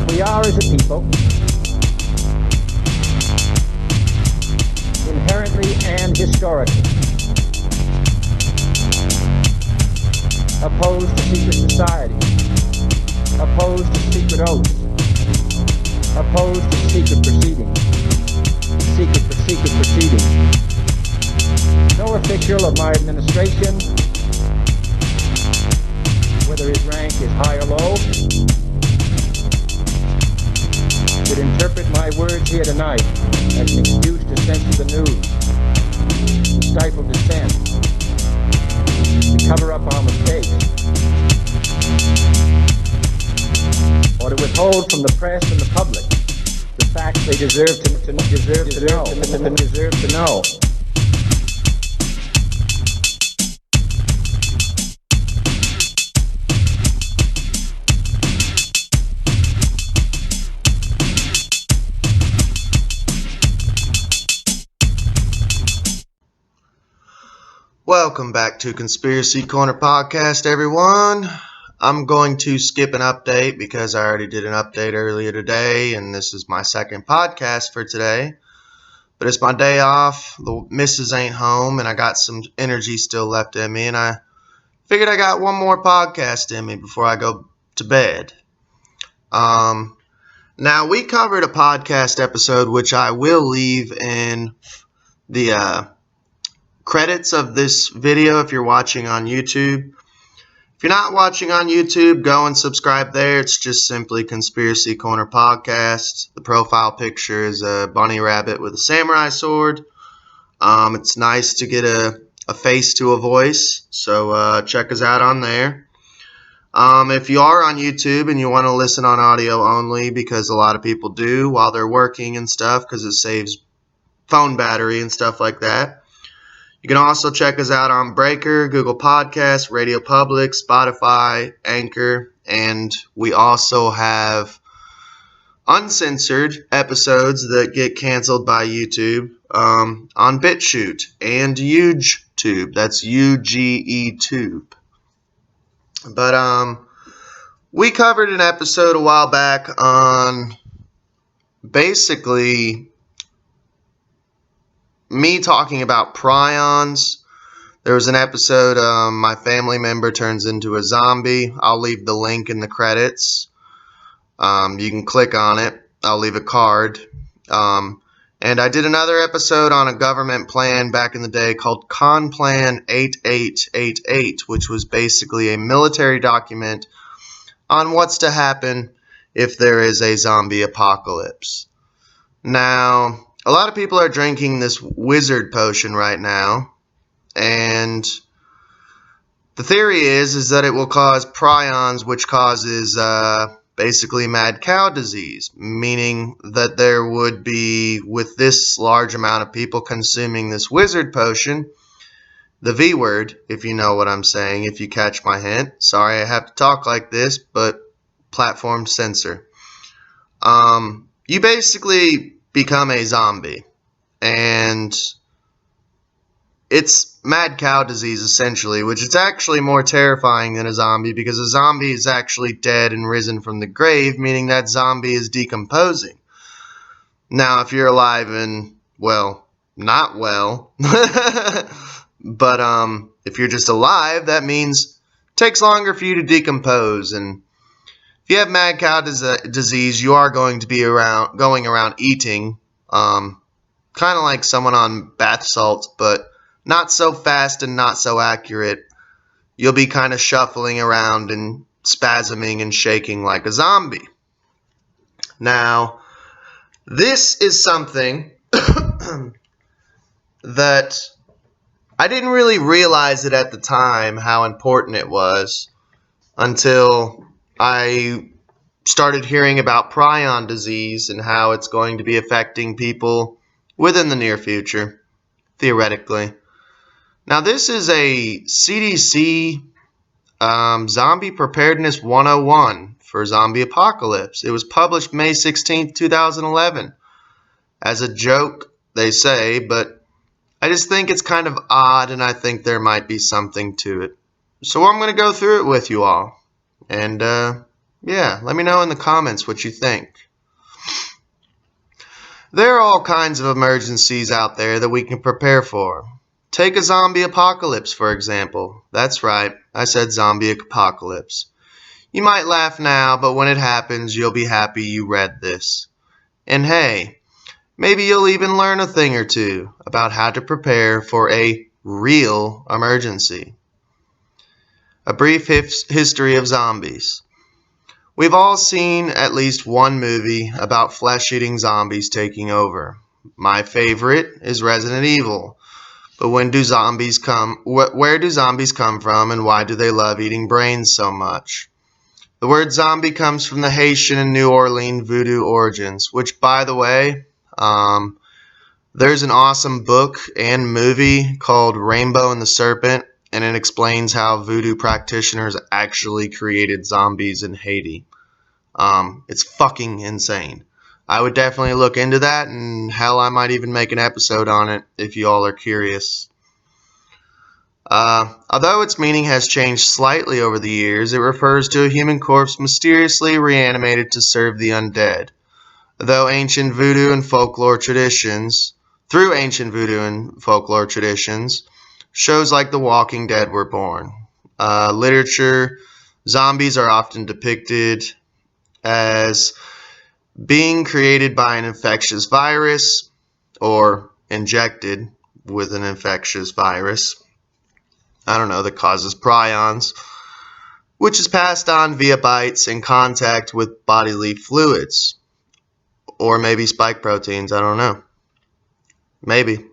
We are, as a people, inherently and historically opposed to secret society, opposed to secret oaths, opposed to secret proceedings, secret proceedings. No official of my administration, whether his rank is high or low, should interpret my words here tonight as an excuse to censor the news, to stifle dissent, to cover up our mistakes, or to withhold from the press and the public the facts they deserve to know. Welcome back to Conspiracy Corner Podcast, everyone. I'm going to skip an update because I already did an update earlier today, and this is my second podcast for today. But it's my day off, the missus ain't home, and I got some energy still left in me, and I figured I got one more podcast in me before I go to bed. Now, we covered a podcast episode, which I will leave in the credits of this video if you're watching on YouTube. If you're not watching on YouTube, go and subscribe there. It's just simply Conspiracy Corner Podcast. The profile picture is a bunny rabbit with a samurai sword. It's nice to get a face to a voice, so check us out on there. If you are on YouTube and you want to listen on audio only, because a lot of people do while they're working and stuff, because it saves phone battery and stuff like that. You can also check us out on Breaker, Google Podcasts, Radio Public, Spotify, Anchor, and we also have uncensored episodes that get canceled by YouTube on BitChute and UgeTube. That's UGE-Tube. But we covered an episode a while back on basically me talking about prions. There was an episode, my family member turns into a zombie. I'll leave the link in the credits. You can click on it. I'll leave a card. And I did another episode on a government plan back in the day called Conplan 8888, which was basically a military document on what's to happen if there is a zombie apocalypse. Now, a lot of people are drinking this wizard potion right now, and the theory is that it will cause prions, which causes basically mad cow disease, meaning that there would be, with this large amount of people consuming this wizard potion, the V word, if you know what I'm saying, if you catch my hint. Sorry I have to talk like this, but platform censor. You basically become a zombie, and it's mad cow disease essentially, which is actually more terrifying than a zombie, because a zombie is actually dead and risen from the grave, meaning that zombie is decomposing. Now, if you're alive and, well, not well, but if you're just alive, that means it takes longer for you to decompose. And if you have mad cow disease, you are going to be going around eating, kind of like someone on bath salts, but not so fast and not so accurate. You'll be kind of shuffling around and spasming and shaking like a zombie. Now, this is something that I didn't really realize it at the time, how important it was, until I started hearing about prion disease and how it's going to be affecting people within the near future, theoretically. Now, this is a CDC Zombie Preparedness 101 for zombie apocalypse. It was published May 16th, 2011. As a joke, they say, but I just think it's kind of odd, and I think there might be something to it. So I'm going to go through it with you all. And Yeah, let me know in the comments what you think. There are all kinds of emergencies out there that we can prepare for. Take a zombie apocalypse, for example. That's right, I said zombie apocalypse. You might laugh now, but when it happens, you'll be happy you read this. And hey, maybe you'll even learn a thing or two about how to prepare for a real emergency. A brief history of zombies. We've all seen at least one movie about flesh-eating zombies taking over. My favorite is Resident Evil. But when do zombies come? Where do zombies come from, and why do they love eating brains so much? The word zombie comes from the Haitian and New Orleans voodoo origins, which, by the way, there's an awesome book and movie called Rainbow and the Serpent, and it explains how voodoo practitioners actually created zombies in Haiti. It's fucking insane. I would definitely look into that, and hell, I might even make an episode on it if you all are curious. Although its meaning has changed slightly over the years, it refers to a human corpse mysteriously reanimated to serve the undead. Through ancient voodoo and folklore traditions, shows like The Walking Dead were born. Literature, zombies are often depicted as being created by an infectious virus or injected with an infectious virus. That causes prions, which is passed on via bites and contact with bodily fluids. Or maybe spike proteins, I don't know. Maybe.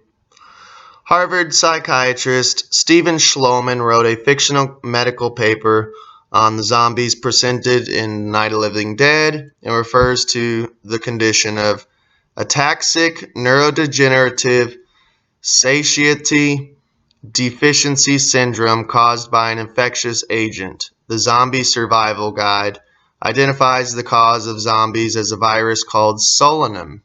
Harvard psychiatrist Stephen Schloman wrote a fictional medical paper on the zombies presented in Night of the Living Dead and refers to the condition of ataxic neurodegenerative satiety deficiency syndrome caused by an infectious agent. The Zombie Survival Guide identifies the cause of zombies as a virus called solanum.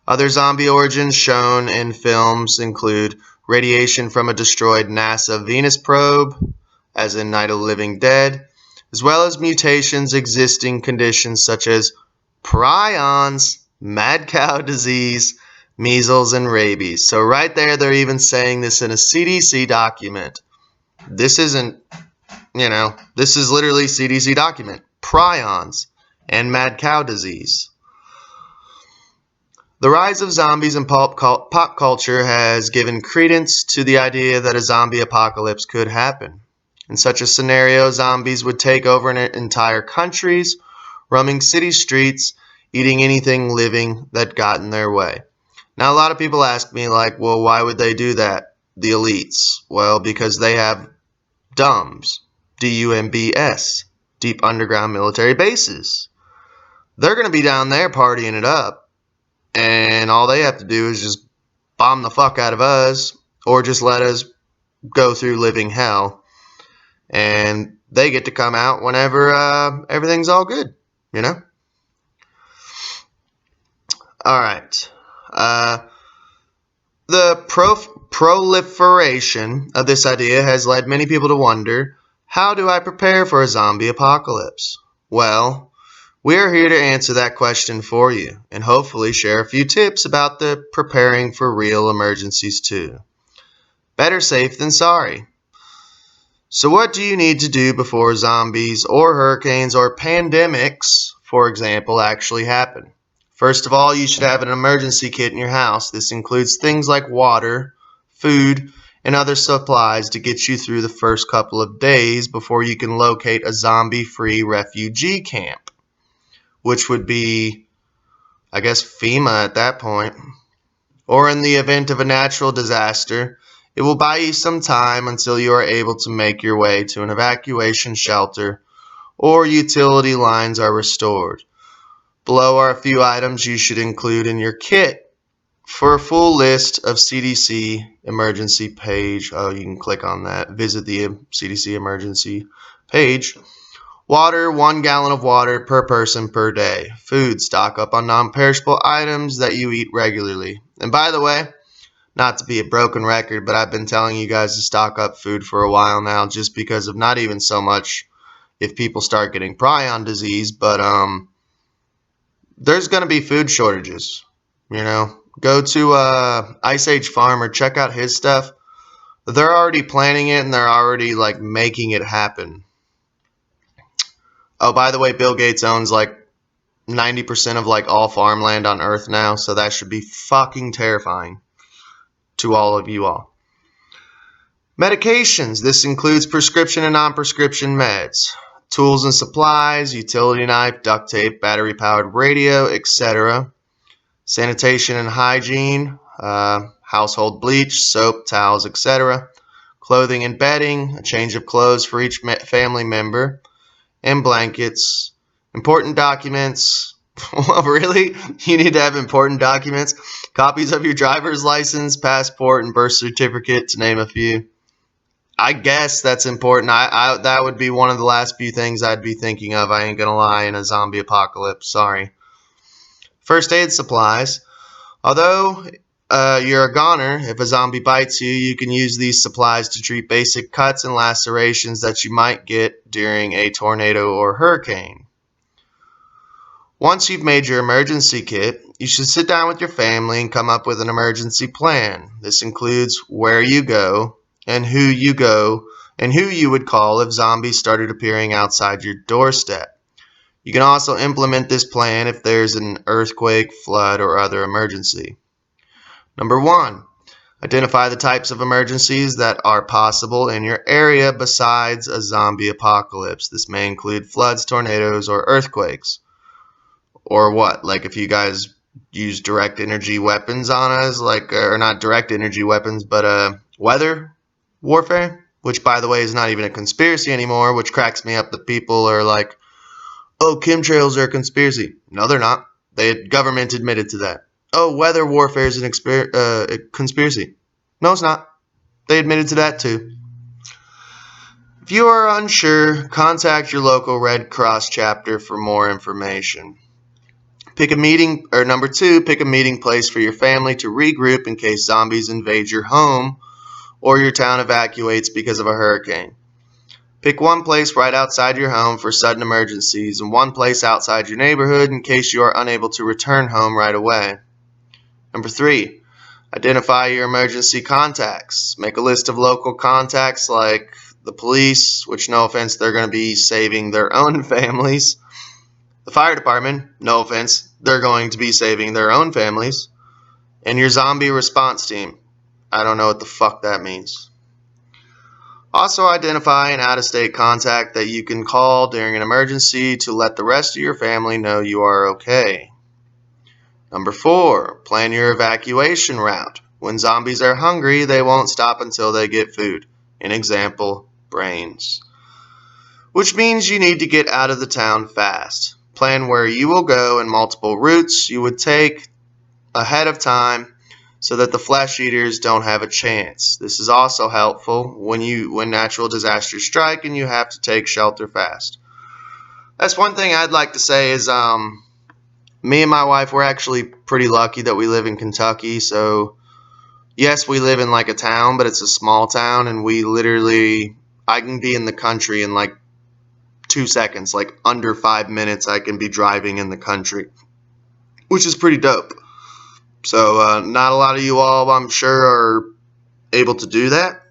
Other zombie origins shown in films include radiation from a destroyed NASA Venus probe, as in Night of the Living Dead, as well as mutations existing conditions such as prions, mad cow disease, measles, and rabies. So right there, they're even saying this in a CDC document. This isn't, this is literally CDC document. Prions and mad cow disease. The rise of zombies in pop culture has given credence to the idea that a zombie apocalypse could happen. In such a scenario, zombies would take over entire countries, roaming city streets, eating anything living that got in their way. Now, a lot of people ask me, well, why would they do that, the elites? Well, because they have DUMBs, D-U-M-B-S, deep underground military bases. They're going to be down there partying it up, and all they have to do is just bomb the fuck out of us, or just let us go through living hell, and they get to come out whenever everything's all good, Alright. The proliferation of this idea has led many people to wonder, how do I prepare for a zombie apocalypse? Well, we are here to answer that question for you, and hopefully share a few tips about the preparing for real emergencies too. Better safe than sorry. So what do you need to do before zombies or hurricanes or pandemics, for example, actually happen? First of all, you should have an emergency kit in your house. This includes things like water, food, and other supplies to get you through the first couple of days before you can locate a zombie-free refugee camp, which would be, I guess, FEMA at that point. Or in the event of a natural disaster, it will buy you some time until you are able to make your way to an evacuation shelter or utility lines are restored. Below are a few items you should include in your kit. For a full list of CDC emergency page, you can click on that, visit the CDC emergency page. Water, 1 gallon of water per person per day. Food, stock up on non-perishable items that you eat regularly. And by the way, not to be a broken record, but I've been telling you guys to stock up food for a while now, just because of not even so much if people start getting prion disease, but there's going to be food shortages. Go to Ice Age Farm or check out his stuff. They're already planning it and they're already like making it happen. Oh, by the way, Bill Gates owns like 90% of like all farmland on Earth now, so that should be fucking terrifying to all of you all. Medications. This includes prescription and non-prescription meds. Tools and supplies, utility knife, duct tape, battery-powered radio, etc. Sanitation and hygiene, household bleach, soap, towels, etc. Clothing and bedding, a change of clothes for each family member, and blankets. Important documents. Well, really? You need to have important documents? Copies of your driver's license, passport, and birth certificate, to name a few. I guess that's important. That would be one of the last few things I'd be thinking of. I ain't gonna lie, in a zombie apocalypse. Sorry. First aid supplies. Although you're a goner, if a zombie bites you, you can use these supplies to treat basic cuts and lacerations that you might get during a tornado or hurricane. Once you've made your emergency kit, you should sit down with your family and come up with an emergency plan. This includes where you go and who you would call if zombies started appearing outside your doorstep. You can also implement this plan if there's an earthquake, flood, or other emergency. Number 1, identify the types of emergencies that are possible in your area besides a zombie apocalypse. This may include floods, tornadoes, or earthquakes. Or what? Like if you guys use direct energy weapons on us, or not direct energy weapons, but weather warfare, which by the way is not even a conspiracy anymore, which cracks me up that people are like, oh, chemtrails are a conspiracy. No, they're not. The government admitted to that. Oh, weather warfare is a conspiracy. No, it's not. They admitted to that too. If you are unsure, contact your local Red Cross chapter for more information. Number 2, pick a meeting place for your family to regroup in case zombies invade your home or your town evacuates because of a hurricane. Pick one place right outside your home for sudden emergencies and one place outside your neighborhood in case you are unable to return home right away. Number 3, identify your emergency contacts. Make a list of local contacts like the police, which no offense, they're going to be saving their own families. The fire department, no offense, they're going to be saving their own families. And your zombie response team. I don't know what the fuck that means. Also identify an out-of-state contact that you can call during an emergency to let the rest of your family know you are okay. Number 4, plan your evacuation route. When zombies are hungry, they won't stop until they get food. An example, brains. Which means you need to get out of the town fast. Plan where you will go and multiple routes you would take ahead of time so that the flesh eaters don't have a chance. This is also helpful when natural disasters strike and you have to take shelter fast. That's one thing I'd like to say is me and my wife, we're actually pretty lucky that we live in Kentucky. So yes, we live in like a town, but it's a small town, and I can be in the country in like 2 seconds, like under 5 minutes I can be driving in the country, which is pretty dope. So not a lot of you all, I'm sure, are able to do that.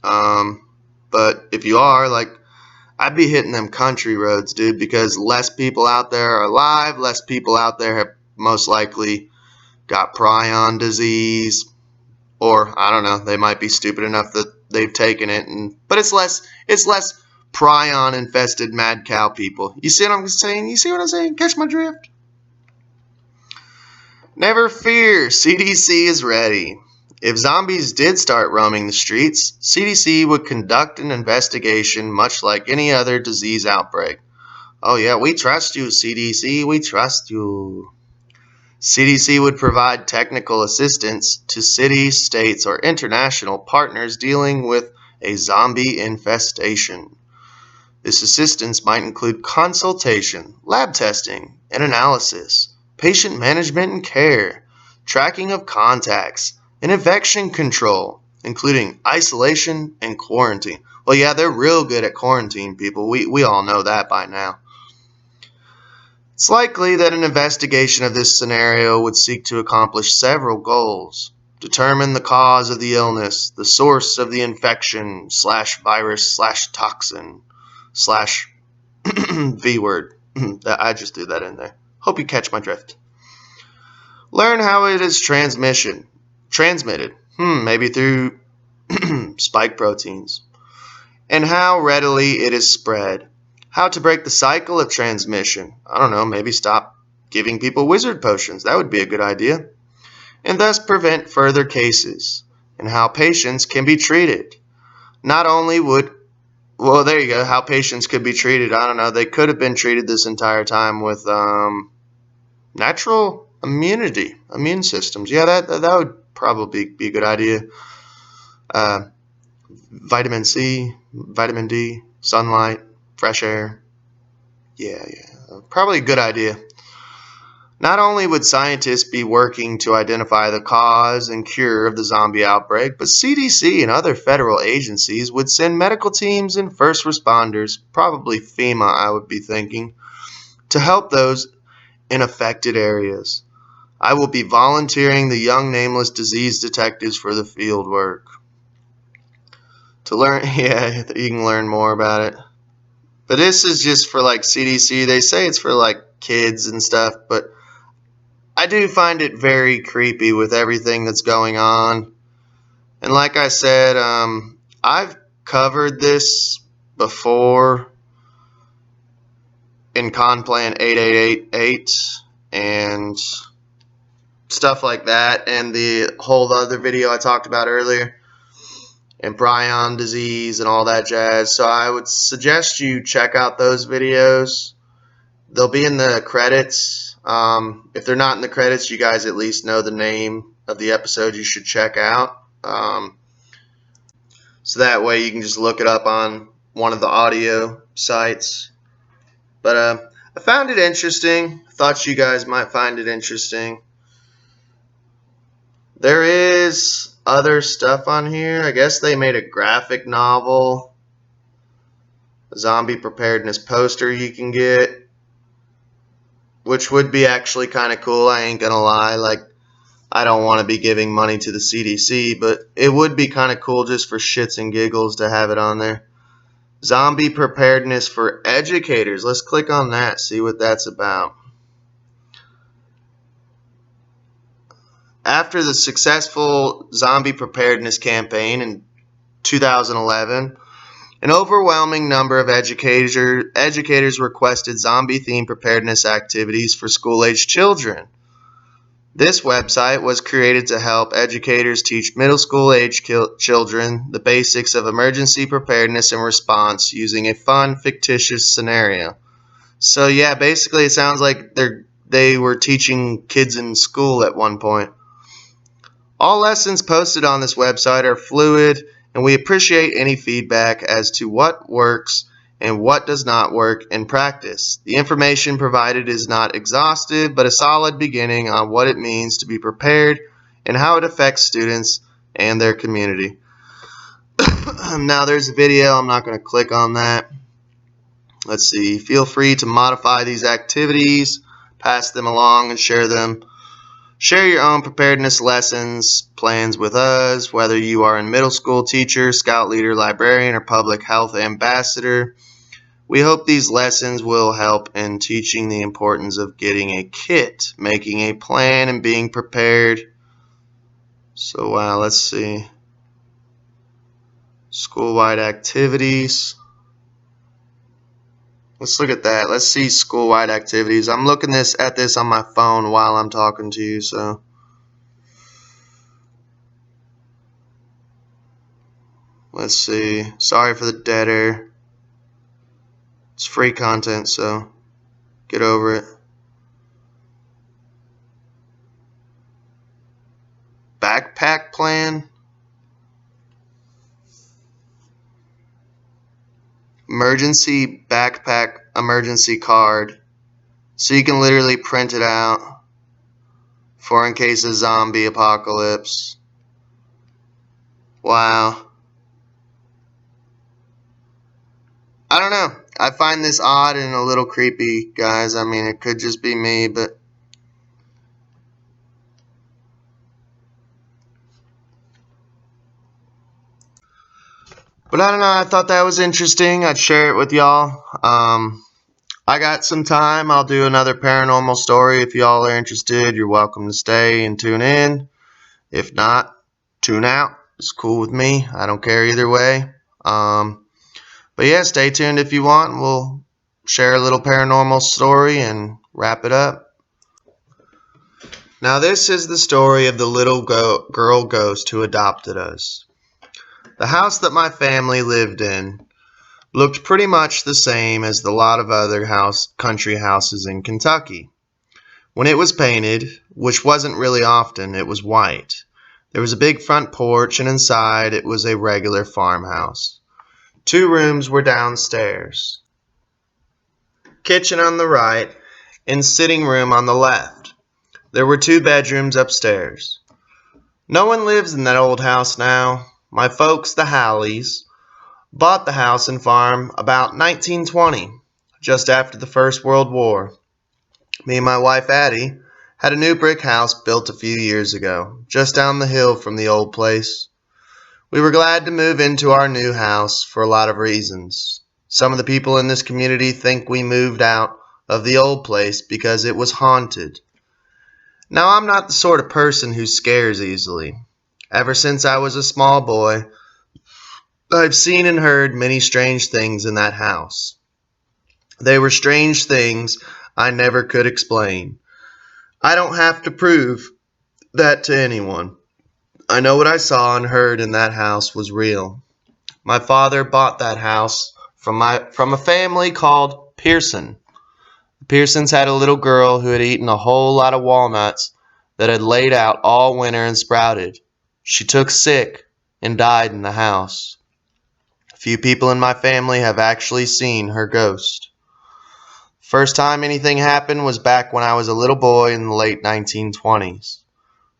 But if you are, I'd be hitting them country roads, dude, because less people out there are alive. Less people out there have most likely got prion disease, or I don't know, they might be stupid enough that they've taken it. But it's less prion infested mad cow people. You see what I'm saying? You see what I'm saying? Catch my drift? Never fear, CDC is ready. If zombies did start roaming the streets, CDC would conduct an investigation much like any other disease outbreak. Oh yeah, we trust you, CDC, we trust you. CDC would provide technical assistance to cities, states, or international partners dealing with a zombie infestation. This assistance might include consultation, lab testing, and analysis, patient management and care, tracking of contacts, and infection control, including isolation and quarantine. Well, yeah, they're real good at quarantine people. We all know that by now. It's likely that an investigation of this scenario would seek to accomplish several goals. Determine the cause of the illness, the source of the infection / virus / toxin / V word. I just threw that in there. Hope you catch my drift. Learn how it is transmitted, maybe through spike proteins, and how readily it is spread. How to break the cycle of transmission. I don't know, maybe stop giving people wizard potions. That would be a good idea. And thus prevent further cases. And how patients can be treated. Not only would, well, there you go, how patients could be treated. I don't know, they could have been treated this entire time with natural immune systems. Yeah, that would probably be a good idea. Vitamin C, vitamin D, sunlight, fresh air. Yeah, probably a good idea. Not only would scientists be working to identify the cause and cure of the zombie outbreak, but CDC and other federal agencies would send medical teams and first responders, probably FEMA, I would be thinking, to help those in affected areas. I will be volunteering the young nameless disease detectives for the field work. To learn, yeah, you can learn more about it. But this is just for like CDC. They say it's for like kids and stuff, but I do find it very creepy with everything that's going on. And like I said, I've covered this before in Conplan 8888 and stuff like that, and the whole other video I talked about earlier, and prion disease and all that jazz. So I would suggest you check out those videos. They'll be in the credits. If they're not in the credits, you guys at least know the name of the episode you should check out. So that way you can just look it up on one of the audio sites. But I found it interesting. Thought you guys might find it interesting. There is other stuff on here. I guess they made a graphic novel, a zombie preparedness poster you can get, which would be actually kind of cool. I ain't gonna lie. Like, I don't want to be giving money to the CDC, but it would be kind of cool just for shits and giggles to have it on there. Zombie preparedness for educators. Let's click on that, see what that's about. After the successful zombie preparedness campaign in 2011, an overwhelming number of educators requested zombie-themed preparedness activities for school-aged children. This website was created to help educators teach middle school-age children the basics of emergency preparedness and response using a fun, fictitious scenario. So yeah, basically it sounds like they were teaching kids in school at one point. All lessons posted on this website are fluid, and we appreciate any feedback as to what works and what does not work in practice. The information provided is not exhaustive, but a solid beginning on what it means to be prepared and how it affects students and their community. Now there's a video. I'm not going to click on that. Let's see. Feel free to modify these activities, pass them along, and share them. Share your own preparedness lessons, plans with us, whether you are a middle school teacher, scout leader, librarian, or public health ambassador. We hope these lessons will help in teaching the importance of getting a kit, making a plan, and being prepared. So, let's see. School-wide activities. Let's look at that. Let's see school-wide activities. I'm looking at this on my phone while I'm talking to you, so. Let's see. Sorry for the dead air. It's free content, so get over it. Backpack plan. Emergency backpack emergency card. So you can literally print it out for in case of zombie apocalypse. Wow. I don't know. I find this odd and a little creepy, guys. I mean, it could just be me, but I don't know. I thought that was interesting. I'd share it with y'all. I got some time. I'll do another paranormal story. If y'all are interested, you're welcome to stay and tune in. If not, tune out. It's cool with me. I don't care either way. But yeah, stay tuned if you want. We'll share a little paranormal story and wrap it up. Now, this is the story of the little girl ghost who adopted us. The house that my family lived in looked pretty much the same as the lot of other country houses in Kentucky. When it was painted, which wasn't really often, it was white. There was a big front porch, and inside it was a regular farmhouse. 2 rooms were downstairs, kitchen on the right, and sitting room on the left. There were 2 bedrooms upstairs. No one lives in that old house now. My folks, the Halleys, bought the house and farm about 1920, just after the First World War. Me and my wife Addie had a new brick house built a few years ago, just down the hill from the old place. We were glad to move into our new house for a lot of reasons. Some of the people in this community think we moved out of the old place because it was haunted. Now, I'm not the sort of person who scares easily. Ever since I was a small boy, I've seen and heard many strange things in that house. They were strange things I never could explain. I don't have to prove that to anyone. I know what I saw and heard in that house was real. My father bought that house from a family called Pearson. The Pearsons had a little girl who had eaten a whole lot of walnuts that had laid out all winter and sprouted. She took sick and died in the house. A few people in my family have actually seen her ghost. First time anything happened was back when I was a little boy in the late 1920s.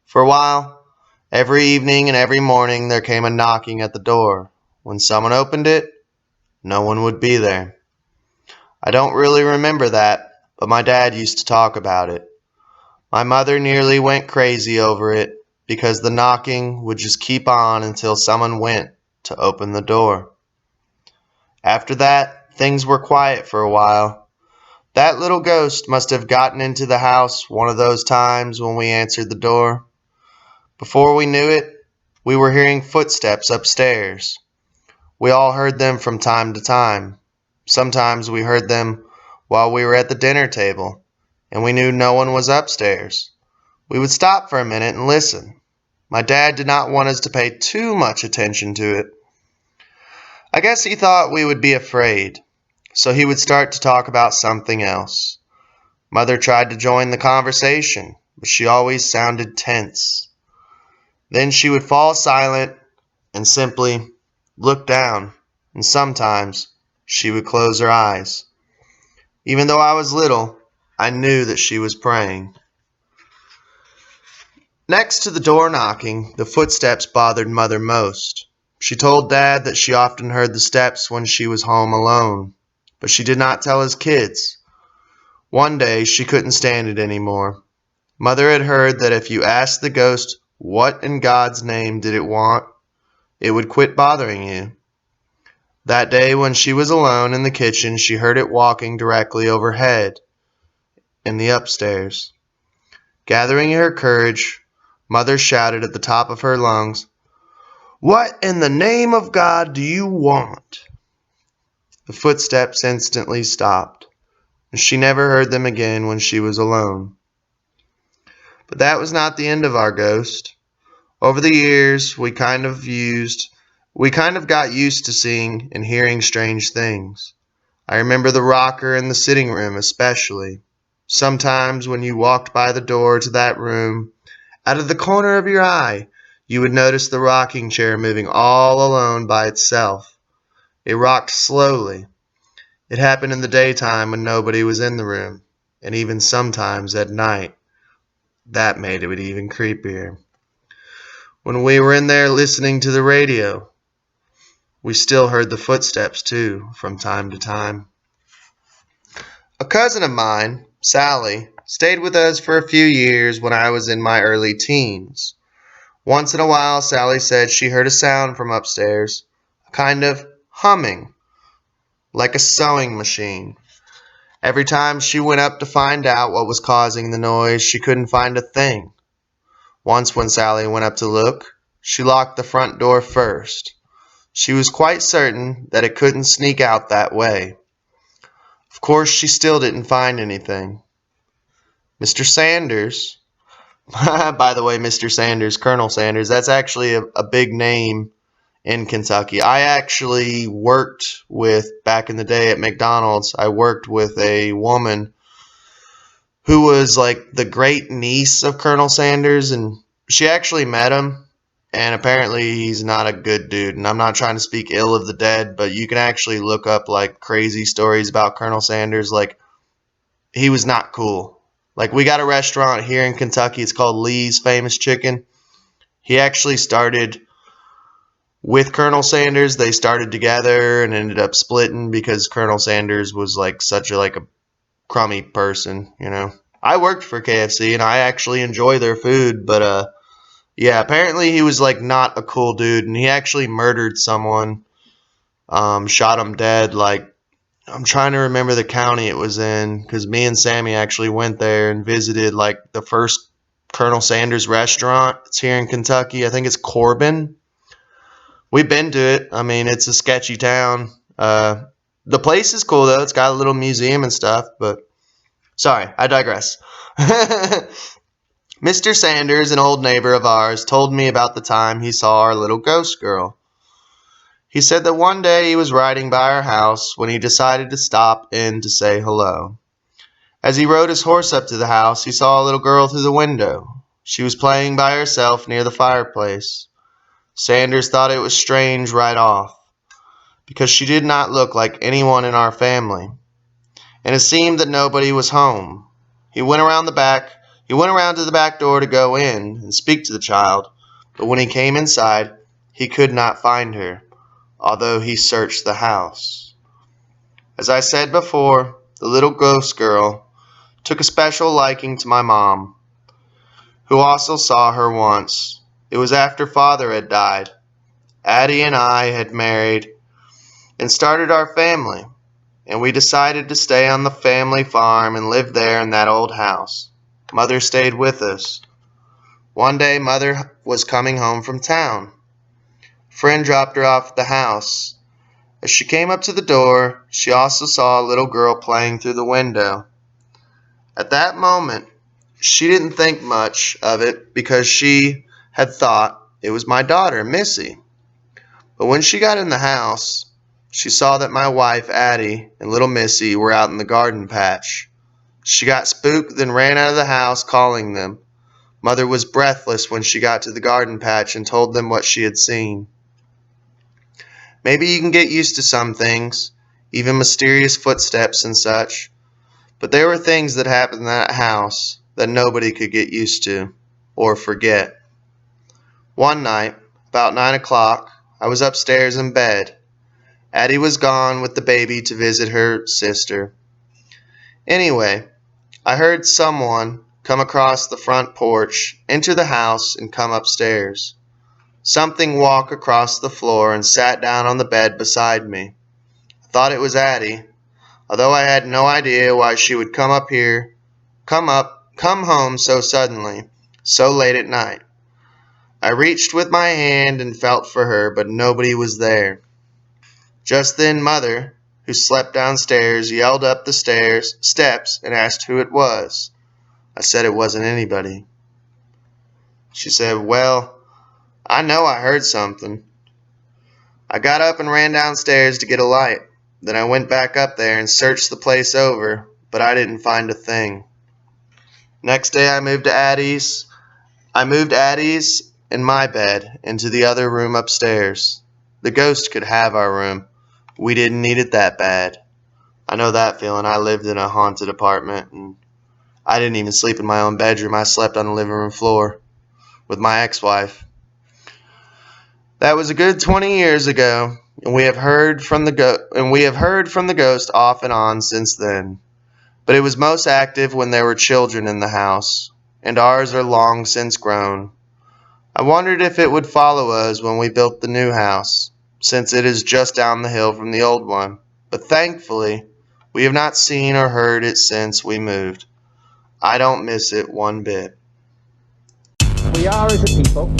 For a while, every evening and every morning there came a knocking at the door. When someone opened it, no one would be there. I don't really remember that, but my dad used to talk about it. My mother nearly went crazy over it because the knocking would just keep on until someone went to open the door. After that, things were quiet for a while. That little ghost must have gotten into the house one of those times when we answered the door. Before we knew it, we were hearing footsteps upstairs. We all heard them from time to time. Sometimes we heard them while we were at the dinner table, and we knew no one was upstairs. We would stop for a minute and listen. My dad did not want us to pay too much attention to it. I guess he thought we would be afraid, so he would start to talk about something else. Mother tried to join the conversation, but she always sounded tense. Then she would fall silent and simply look down, and sometimes she would close her eyes. Even though I was little, I knew that she was praying. Next to the door knocking, the footsteps bothered Mother most. She told Dad that she often heard the steps when she was home alone, but she did not tell his kids. One day, she couldn't stand it anymore. Mother had heard that if you asked the ghost what in God's name did it want, it would quit bothering you. That day when she was alone in the kitchen, she heard it walking directly overhead in the upstairs. Gathering her courage, Mother shouted at the top of her lungs, "What in the name of God do you want?" The footsteps instantly stopped, and she never heard them again when she was alone. But that was not the end of our ghost. Over the years, we kind of got used to seeing and hearing strange things. I remember the rocker in the sitting room especially. Sometimes when you walked by the door to that room, out of the corner of your eye, you would notice the rocking chair moving all alone by itself. It rocked slowly. It happened in the daytime when nobody was in the room, and even sometimes at night. That made it even creepier. When we were in there listening to the radio, We still heard the footsteps, too, from time to time. A cousin of mine, Sally, stayed with us for a few years when I was in my early teens. Once in a while, Sally said she heard a sound from upstairs, a kind of humming, like a sewing machine. Every time she went up to find out what was causing the noise, she couldn't find a thing. Once when Sally went up to look, she locked the front door first. She was quite certain that it couldn't sneak out that way. Of course, she still didn't find anything. Mr. Sanders, by the way, Mr. Sanders, Colonel Sanders, that's actually a big name in Kentucky. I actually worked with, back in the day at McDonald's, I worked with a woman who was like the great niece of Colonel Sanders, and she actually met him. And apparently he's not a good dude. And I'm not trying to speak ill of the dead, but you can actually look up like crazy stories about Colonel Sanders. Like, he was not cool. Like, we got a restaurant here in Kentucky. It's called Lee's Famous Chicken. He actually started with Colonel Sanders. They started together and ended up splitting because Colonel Sanders was like such a crummy person, you know. I worked for KFC and I actually enjoy their food, but yeah, apparently he was like not a cool dude, and he actually murdered someone, shot him dead. Like, I'm trying to remember the county it was in, because me and Sammy actually went there and visited like the first Colonel Sanders restaurant. It's here in Kentucky. I think it's Corbin. We've been to it. I mean, it's a sketchy town. The place is cool though. It's got a little museum and stuff. But sorry, I digress. Mr. Sanders, an old neighbor of ours, told me about the time he saw our little ghost girl. He said that one day he was riding by our house when he decided to stop in to say hello. As he rode his horse up to the house, he saw a little girl through the window. She was playing by herself near the fireplace. Sanders thought it was strange right off, because she did not look like anyone in our family, and it seemed that nobody was home. He went around to the back door to go in and speak to the child, but when he came inside, he could not find her, although he searched the house. As I said before, the little ghost girl took a special liking to my mom, who also saw her once. It was after Father had died. Addie and I had married and started our family, and we decided to stay on the family farm and live there in that old house. Mother stayed with us. One day, Mother was coming home from town. A friend dropped her off at the house. As she came up to the door, she also saw a little girl playing through the window. At that moment, she didn't think much of it because she had thought it was my daughter, Missy. But when she got in the house, she saw that my wife, Addie, and little Missy were out in the garden patch. She got spooked, then ran out of the house calling them. Mother was breathless when she got to the garden patch and told them what she had seen. Maybe you can get used to some things, even mysterious footsteps and such, but there were things that happened in that house that nobody could get used to or forget. One night, about 9 o'clock, I was upstairs in bed. Addie was gone with the baby to visit her sister. Anyway, I heard someone come across the front porch, enter the house, and come upstairs. Something walked across the floor and sat down on the bed beside me. I thought it was Addie, although I had no idea why she would come home so suddenly, so late at night. I reached with my hand and felt for her, but nobody was there. Just then Mother, who slept downstairs, yelled up the steps and asked who it was. I said it wasn't anybody. She said, "Well, I know I heard something." I got up and ran downstairs to get a light. Then I went back up there and searched the place over, but I didn't find a thing. Next day I moved Addie's and my bed into the other room upstairs. The ghost could have our room. We didn't need it that bad. I know that feeling. I lived in a haunted apartment, and I didn't even sleep in my own bedroom. I slept on the living room floor with my ex-wife. That was a good 20 years ago. and we have heard from the ghost off and on since then. But it was most active when there were children in the house, and ours are long since grown. I wondered if it would follow us when we built the new house, since it is just down the hill from the old one. But thankfully, we have not seen or heard it since we moved. I don't miss it one bit. We are, as a people,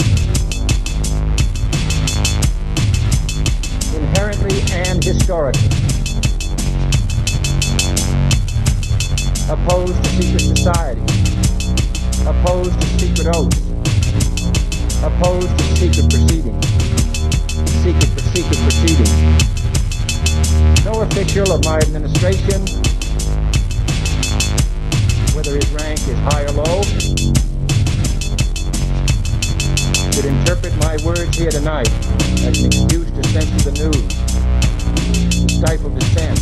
inherently and historically opposed to secret society, opposed to secret oaths, opposed to secret proceedings. No official of my administration, whether his rank is high or low, should interpret my words here tonight as an excuse to censor the news, to stifle dissent,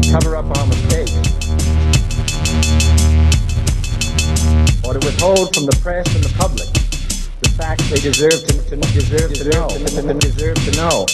to cover up our mistakes, or to withhold from the press and the public the facts they deserve to know.